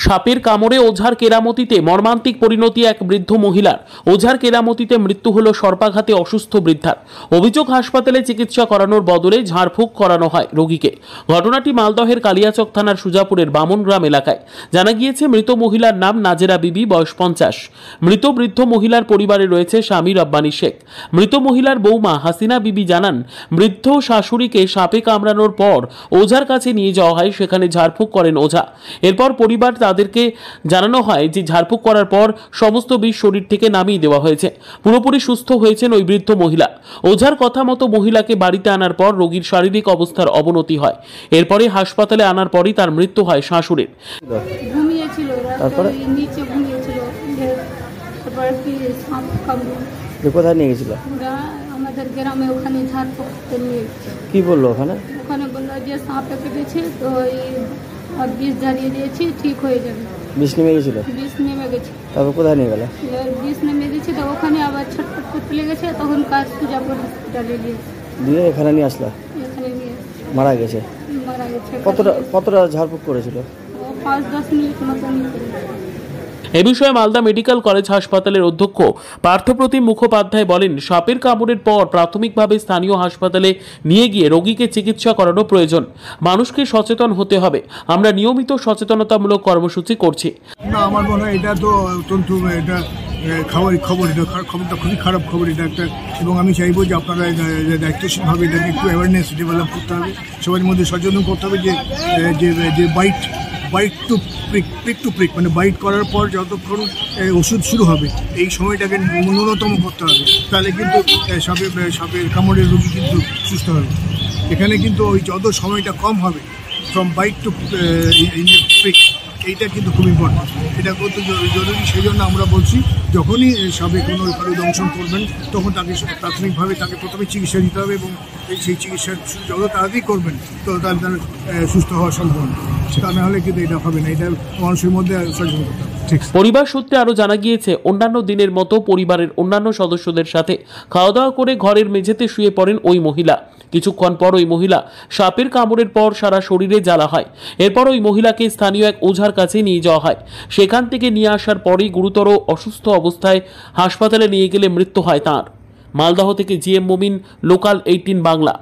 সাপের কামড়ে ওঝার কেরামতিতে মর্মান্তিক পরিণতি এক বৃদ্ধ মহিলার। ওঝার কেরামতিতে মৃত্যু হলো সর্পাঘাতে অসুস্থ বৃদ্ধার। অভিযোগ, হাসপাতালে চিকিৎসা করানোর বদলে ঝাড়ফুঁক করানো হয় রোগীকে। ঘটনাটি মালদহের কালিয়াচক থানার সুজাপুরের বামনগ্রাম এলাকায়। জানা গিয়েছে, মৃত মহিলার নাম নাজেরা বিবি, বয়স 50। মৃত বৃদ্ধ মহিলার পরিবারে রয়েছে স্বামী রব্বানী শেখ। মৃত মহিলার বৌমা হাসিনা বিবি জানান, বৃদ্ধ শাশুড়িকে সাপে কামড়ানোর পর ওঝার কাছে নিয়ে যাওয়া হয়। সেখানে ঝাড়ফুঁক করেন ওঝা। এরপর পরিবার তাদেরকে জানানো হয় যে ঝাড়ফুঁক করার পর সমস্ত বিষ শরীর থেকে নামিয়ে দেওয়া হয়েছে। পুরোপুরি সুস্থ হয়েছেন ওই বৃদ্ধ মহিলা। ওঝার কথা মতো মহিলাকে বাড়িতে আনার পর রোগীর শারীরিক অবস্থার অবনতি হয়। এরপরে হাসপাতালে আনার পরই তার মৃত্যু হয় শাশুড়ির। ঘুমিয়েছিল, তারপরে নিচে ঘুমিয়েছিল, তারপরে কি সাপ কামড়ে। কোথায় নিয়ে গেছিল? আমাদের গ্রামে, ওখানে ঝাড়ফুঁক নিয়ে গেছে। কি বললো ওখানে? ওখানে বললো যে সাপে কেটেছে, তো বিষ জ্বালিয়ে দিয়েছি, ঠিক হয়ে যাবে। বিষ নেমে গেছিল? বিষ নেমে গেছে। তারপর কোথায় নিয়ে গেল? বিষ নেমে গেছে, তো ওখানে আবার ছটফট করতে লেগেছে, তখন কাজ সুজাপুর হসপিটালে দিয়ে এখানে নিয়ে আসলা? এখানে নিয়ে মারা গেছে? মারা গেছে। কতটা ঝাড়ফুঁক করেছিল? 5-10 মিনিট মতন। এ বিষয়ে মালদা মেডিকেল কলেজ হাসপাতালের অধ্যক্ষ পার্থপ্রতিম মুখোপাধ্যায় বলেন, সাপের কামড়ের পর প্রাথমিকভাবে স্থানীয় হাসপাতালে নিয়ে গিয়ে রোগীকে চিকিৎসা করানো প্রয়োজন। মানুষকে সচেতন হতে হবে। আমরা নিয়মিত সচেতনতামূলক কর্মসূচি করছি। না, আমার মনে হয় এটা তো অত্যন্ত খবরটা খুবই খারাপ খবর এটা একটা। এবং আমি চাইবো যে আপনারা দায়িত্বশীলভাবে এটাকে একটু অ্যাওয়ারনেস ডেভেলপ করতে হবে, সবার মধ্যে সচেতন করতে হবে যে বাইট টু প্রিক মানে বাইট করার পর যতক্ষণ ওষুধ শুরু হবে এই সময়টাকে ন্যূনতম করতে হবে। তাহলে কিন্তু সাপের কামড়ের রোগী কিন্তু সুস্থ হবে। এখানে কিন্তু ওই যত সময়টা কম হবে ফ্রম বাইট টু প্রিক, এইটা কিন্তু খুব ইম্পর্টেন্ট। এটা করতে জরুরি। সেই জন্য আমরা বলছি, যখনই সাপে কোনো দংশন করবেন তখন তাকে প্রাথমিকভাবে তাকে প্রথমে চিকিৎসা দিতে হবে, এবং সেই চিকিৎসা যত তাড়াতাড়ি করবেন তত তার সুস্থ হওয়া সম্ভব। তা না হলে কিন্তু এটা হবে না। এটা মানুষের মধ্যে সচেতন করতে হবে। পরিবার সূত্রে আরো জানা গিয়েছে, অন্যান্য দিনের মতো পরিবারের অন্যান্য সদস্যদের সাথে খাওয়া দাওয়া করে ঘরের মেঝেতে শুয়ে পড়েন ওই মহিলা। কিছুক্ষণ পর ওই মহিলা সাপের কামড়ের পর সারা শরীরে জ্বালা হয়। এরপর ওই মহিলাকে স্থানীয় এক ওঝার কাছে নিয়ে যাওয়া হয়। সেখান থেকে নিয়ে আসার পরই গুরুতর অসুস্থ অবস্থায় হাসপাতালে নিয়ে গেলে মৃত্যু হয় তাঁর। মালদহ থেকে জিএম মুমিন, লোকাল 18 বাংলা।